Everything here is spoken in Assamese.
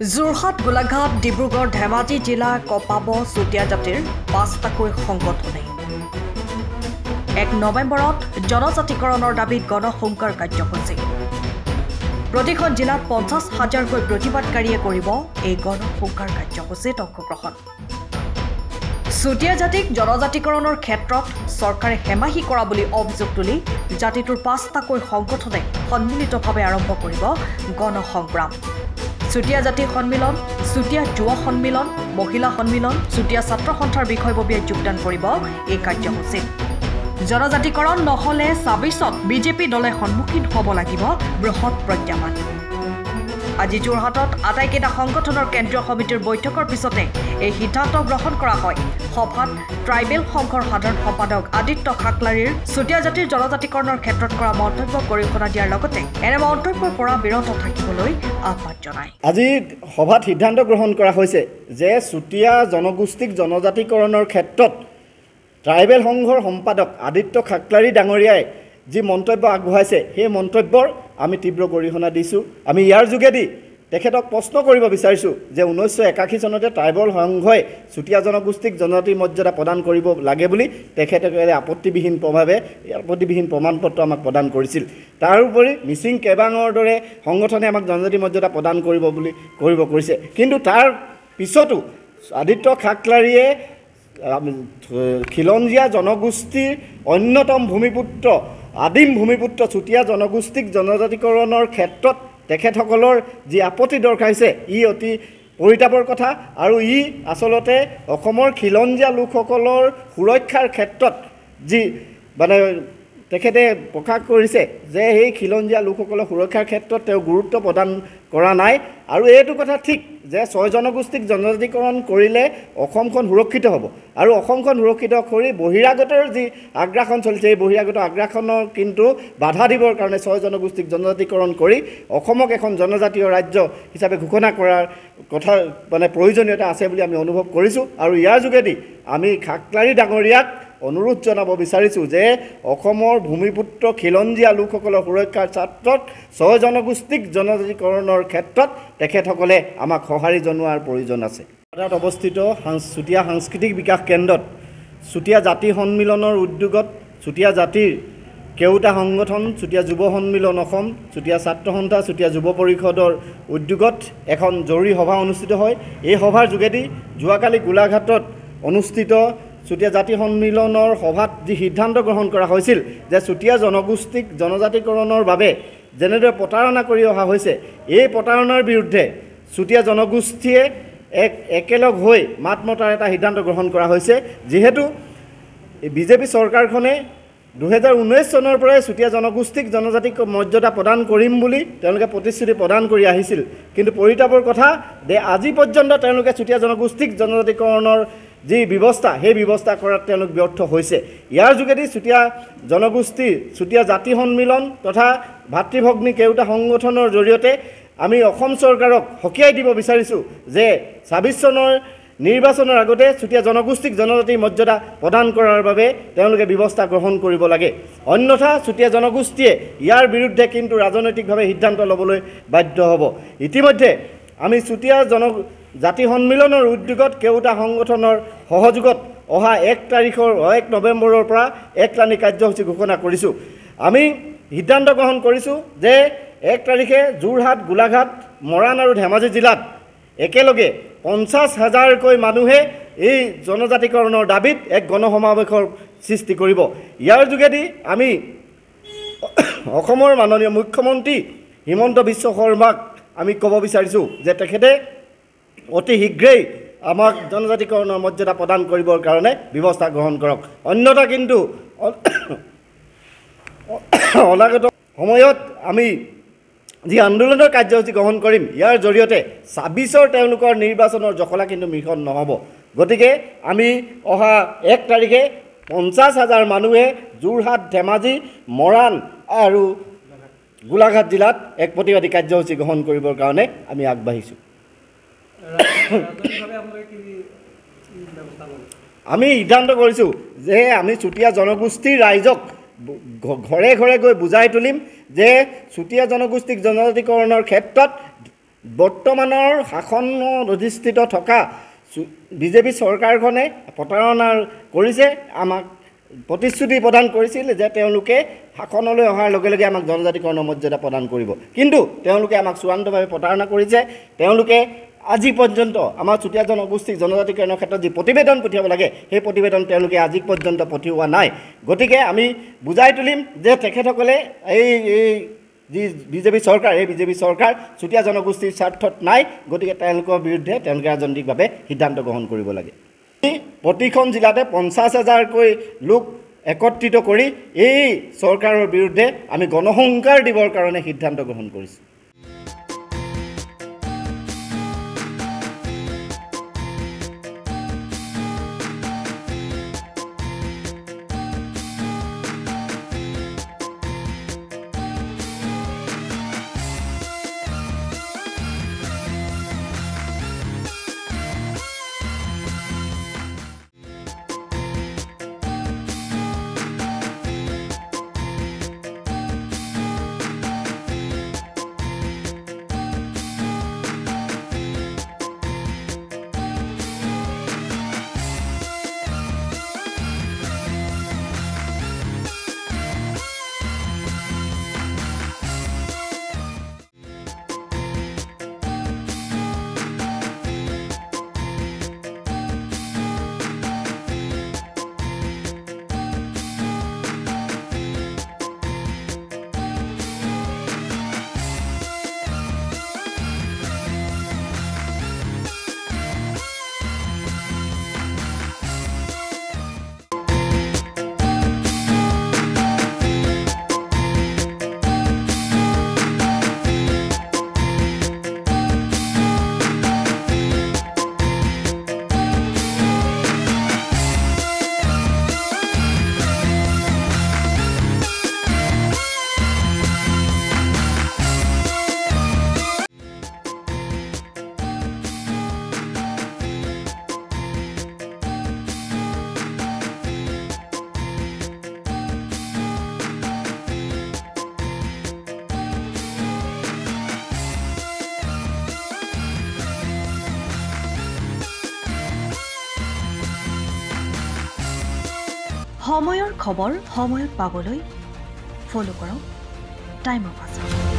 যোৰহাট, গোলাঘাট, ডিব্ৰুগড়, ধেমাজি জিলা কপাব চুতীয়া জাতিৰ ৫টাকৈ সংগঠনে ১ নৱেম্বৰত জনজাতিকৰণৰ দাবীত গণসংকাৰ কাৰ্যসূচী। প্ৰতিখন জিলাত ৫০,০০০কৈ প্ৰতিবাদকাৰীয়ে কৰিব এই গণসংকাৰ কাৰ্যসূচীত অংশগ্ৰহণ। চুতীয়া জাতিক জনজাতিকৰণৰ ক্ষেত্ৰত চৰকাৰে হেমাহি কৰা বুলি অভিযোগ তুলি জাতিটোৰ ৫টাকৈ সংগঠনে সন্মিলিতভাৱে আৰম্ভ কৰিব গণসংগ্ৰাম। চুতীয়া জাতি সন্মিলন, চুতীয়া যুৱ সন্মিলন, মহিলা সন্মিলন, চুতীয়া ছাত্ৰ সন্থাৰ বিষয়ববীয়াই যোগদান কৰিব এই কাৰ্যসূচীত। জনজাতিকৰণ নহ'লে ২৬ত বিজেপি দলে সন্মুখীন হ'ব লাগিব বৃহৎ প্ৰত্যাহ্বান। আজি যোৰহাটত আটাইকেইটা সংগঠনৰ কেন্দ্ৰীয় সমিতিৰ বৈঠকৰ পিছতে এই সিদ্ধান্ত গ্ৰহণ কৰা হয়। সভাত ট্ৰাইবেল সংঘৰ সাধাৰণ সম্পাদক আদিত্য খাকলাৰীৰ চুতীয়া জাতিৰ জনজাতিকৰণৰ ক্ষেত্ৰত কৰা মন্তব্য গৰিহণা দিয়াৰ লগতে এনে মন্তব্যৰ পৰা বিৰত থাকিবলৈ আহ্বান জনায়। আজি সভাত সিদ্ধান্ত গ্ৰহণ কৰা হৈছে যে চুতীয়া জনগোষ্ঠীক জনজাতিকৰণৰ ক্ষেত্ৰত ট্ৰাইবেল সংঘৰ সম্পাদক আদিত্য খাকলাৰী ডাঙৰীয়াই যি মন্তব্য আগবঢ়াইছে সেই মন্তব্যৰ আমি তীব্ৰ গৰিহণা দিছোঁ। আমি ইয়াৰ যোগেদি তেখেতক প্ৰশ্ন কৰিব বিচাৰিছোঁ যে 1981 চনতে ট্ৰাইবেল সংঘই চুতীয়া জনগোষ্ঠীক জনজাতি মৰ্যাদা প্ৰদান কৰিব লাগে বুলি তেখেতে আপত্তিবিহীন প্ৰমাণপত্ৰ আমাক প্ৰদান কৰিছিল। তাৰোপৰি মিচিং কেবাঙৰ দৰে সংগঠনে আমাক জনজাতি মৰ্যাদা প্ৰদান কৰিব কৰিছে। কিন্তু তাৰ পিছতো আদিত্য খাকলাৰীয়ে খিলঞ্জীয়া জনগোষ্ঠীৰ অন্যতম ভূমিপুত্ৰ আদিম ভূমিপুত্ৰ চুতীয়া জনগোষ্ঠীক জনজাতিকৰণৰ ক্ষেত্ৰত তেখেতসকলৰ যি আপত্তি দৰ্শাইছে ই অতি পৰিতাপৰ কথা আৰু ই আচলতে অসমৰ খিলঞ্জীয়া লোকসকলৰ সুৰক্ষাৰ ক্ষেত্ৰত যি তেখেতে প্ৰকাশ কৰিছে যে সেই খিলঞ্জীয়া লোকসকলৰ সুৰক্ষাৰ ক্ষেত্ৰত তেওঁ গুৰুত্ব প্ৰদান কৰা নাই। আৰু এইটো কথা ঠিক যে ৬ জনগোষ্ঠীক জনজাতিকৰণ কৰিলে অসমখন সুৰক্ষিত হ'ব আৰু অসমখন সুৰক্ষিত কৰি বহিৰাগতৰ যি আগ্ৰাসন চলিছে এই বহিৰাগত আগ্ৰাসনৰ কিন্তু বাধা দিবৰ কাৰণে ৬ জনগোষ্ঠীক জনজাতিকৰণ কৰি অসমক এখন জনজাতীয় ৰাজ্য হিচাপে ঘোষণা কৰাৰ কথা প্ৰয়োজনীয়তা আছে বুলি আমি অনুভৱ কৰিছোঁ। আৰু ইয়াৰ যোগেদি আমি খাকলাৰী ডাঙৰীয়াক অনুৰোধ জনাব বিচাৰিছোঁ যে অসমৰ ভূমিপুত্ৰ খিলঞ্জীয়া লোকসকলৰ সুৰক্ষাৰ ক্ষেত্ৰত ৬ জনগোষ্ঠীক জনজাতিকৰণৰ ক্ষেত্ৰত তেখেতসকলে আমাক সঁহাৰি জনোৱাৰ প্ৰয়োজন আছে। তাত অৱস্থিত চুতীয়া সাংস্কৃতিক বিকাশ কেন্দ্ৰত চুতীয়া জাতি সন্মিলনৰ উদ্যোগত চুতীয়া জাতিৰ কেওটা সংগঠন চুতীয়া যুৱ সন্মিলন অসম, চুতীয়া ছাত্ৰ সন্থা, চুতীয়া যুৱ পৰিষদৰ উদ্যোগত এখন জৰুৰী সভা অনুষ্ঠিত হয়। এই সভাৰ যোগেদি যোৱাকালি গোলাঘাটত অনুষ্ঠিত চুতীয়া জাতি সন্মিলনৰ সভাত যি সিদ্ধান্ত গ্ৰহণ কৰা হৈছিল যে চুতীয়া জনগোষ্ঠীক জনজাতিকৰণৰ বাবে যেনেদৰে প্ৰতাৰণা কৰি অহা হৈছে এই প্ৰতাৰণাৰ বিৰুদ্ধে চুতীয়া জনগোষ্ঠীয়ে একেলগ হৈ মাত মতাৰ এটা সিদ্ধান্ত গ্ৰহণ কৰা হৈছে। যিহেতু বিজেপি চৰকাৰখনে 2019 চনৰ পৰাই চুতীয়া জনগোষ্ঠীক জনজাতিক মৰ্যাদা প্ৰদান কৰিম বুলি তেওঁলোকে প্ৰতিশ্ৰুতি প্ৰদান কৰি আহিছিল। কিন্তু পৰিতাপৰ কথা যে আজি পৰ্যন্ত তেওঁলোকে চুতীয়া জনগোষ্ঠীক জনজাতিকৰণৰ যি ব্যৱস্থা সেই ব্যৱস্থা কৰাত তেওঁলোক ব্যৰ্থ হৈছে। ইয়াৰ যোগেদি চুতীয়া জনগোষ্ঠী চুতীয়া জাতি সন্মিলন তথা ভাতৃভগ্নী কেওটা সংগঠনৰ জৰিয়তে আমি অসম চৰকাৰক সকীয়াই দিব বিচাৰিছোঁ যে ২৬ চনৰ নিৰ্বাচনৰ আগতে চুতীয়া জনগোষ্ঠীক জনজাতি মৰ্যাদা প্ৰদান কৰাৰ বাবে তেওঁলোকে ব্যৱস্থা গ্ৰহণ কৰিব লাগে। অন্যথা চুতীয়া জনগোষ্ঠীয়ে ইয়াৰ বিৰুদ্ধে কিন্তু ৰাজনৈতিকভাৱে সিদ্ধান্ত ল'বলৈ বাধ্য হ'ব। ইতিমধ্যে আমি চুতীয়া জাতি সন্মিলনৰ উদ্যোগত কেওটা সংগঠনৰ সহযোগত অহা ১ নৱেম্বৰৰ পৰা একলানি কাৰ্যসূচী ঘোষণা কৰিছোঁ। আমি সিদ্ধান্ত গ্ৰহণ কৰিছোঁ যে ১ তাৰিখে যোৰহাট, গোলাঘাট, মৰাণ আৰু ধেমাজি জিলাত একেলগে ৫০,০০০কৈ মানুহে এই জনজাতিকৰণৰ দাবীত এক গণসমাৱেশৰ সৃষ্টি কৰিব। ইয়াৰ যোগেদি আমি অসমৰ মাননীয় মুখ্যমন্ত্ৰী হিমন্ত বিশ্ব শৰ্মাক আমি ক'ব বিচাৰিছোঁ যে তেখেতে অতি শীঘ্ৰেই আমাক জনজাতিকৰণৰ মৰ্যাদা প্ৰদান কৰিবৰ কাৰণে ব্যৱস্থা গ্ৰহণ কৰক। অন্যথা কিন্তু অনাগত সময়ত আমি যি আন্দোলনৰ কাৰ্যসূচী গ্ৰহণ কৰিম ইয়াৰ জৰিয়তে ২৬ৰ তেওঁলোকৰ নিৰ্বাচনৰ জখলা কিন্তু মিখন নহ'ব। গতিকে আমি অহা ১ তাৰিখে ৫০,০০০ মানুহে যোৰহাট, ধেমাজি, মৰাণ আৰু গোলাঘাট জিলাত এক প্ৰতিবাদী কাৰ্যসূচী গ্ৰহণ কৰিবৰ কাৰণে আমি আগবাঢ়িছোঁ। আমি সিদ্ধান্ত কৰিছোঁ যে আমি চুতীয়া জনগোষ্ঠীৰ ৰাইজক ঘৰে ঘৰে গৈ বুজাই তুলিম যে চুতীয়া জনগোষ্ঠীক জনজাতিকৰণৰ ক্ষেত্ৰত বৰ্তমানৰ শাসনত অধিষ্ঠিত থকা বিজেপি চৰকাৰখনে প্ৰতাৰণা কৰিছে। আমাক প্ৰতিশ্ৰুতি প্ৰদান কৰিছিল যে তেওঁলোকে শাসনলৈ অহাৰ লগে লগে আমাক জনজাতিকৰণৰ মৰ্যাদা প্ৰদান কৰিব, কিন্তু তেওঁলোকে আমাক চূড়ান্তভাৱে প্ৰতাৰণা কৰিছে। তেওঁলোকে আজি পৰ্যন্ত আমাৰ চুতীয়া জনগোষ্ঠীক জনজাতিকৰণৰ ক্ষেত্ৰত যি প্ৰতিবেদন পঠিয়াব লাগে সেই প্ৰতিবেদন তেওঁলোকে আজি পৰ্যন্ত পঠিওৱা নাই। গতিকে আমি বুজাই তুলিম যে তেখেতসকলে এই যি বিজেপি চৰকাৰ, এই বিজেপি চৰকাৰ চুতীয়া জনগোষ্ঠীৰ স্বাৰ্থত নাই। গতিকে তেওঁলোকৰ বিৰুদ্ধে তেওঁলোকে ৰাজনৈতিকভাৱে সিদ্ধান্ত গ্ৰহণ কৰিব লাগে। প্ৰতিখন জিলাতে 50,000কৈ লোক একত্ৰিত কৰি এই চৰকাৰৰ বিৰুদ্ধে আমি গণসংকাৰ দিবৰ কাৰণে সিদ্ধান্ত গ্ৰহণ কৰিছোঁ। সময়ৰ খবৰ সময়ত পাবলৈ ফলো কৰক টাইম অফ আছাম।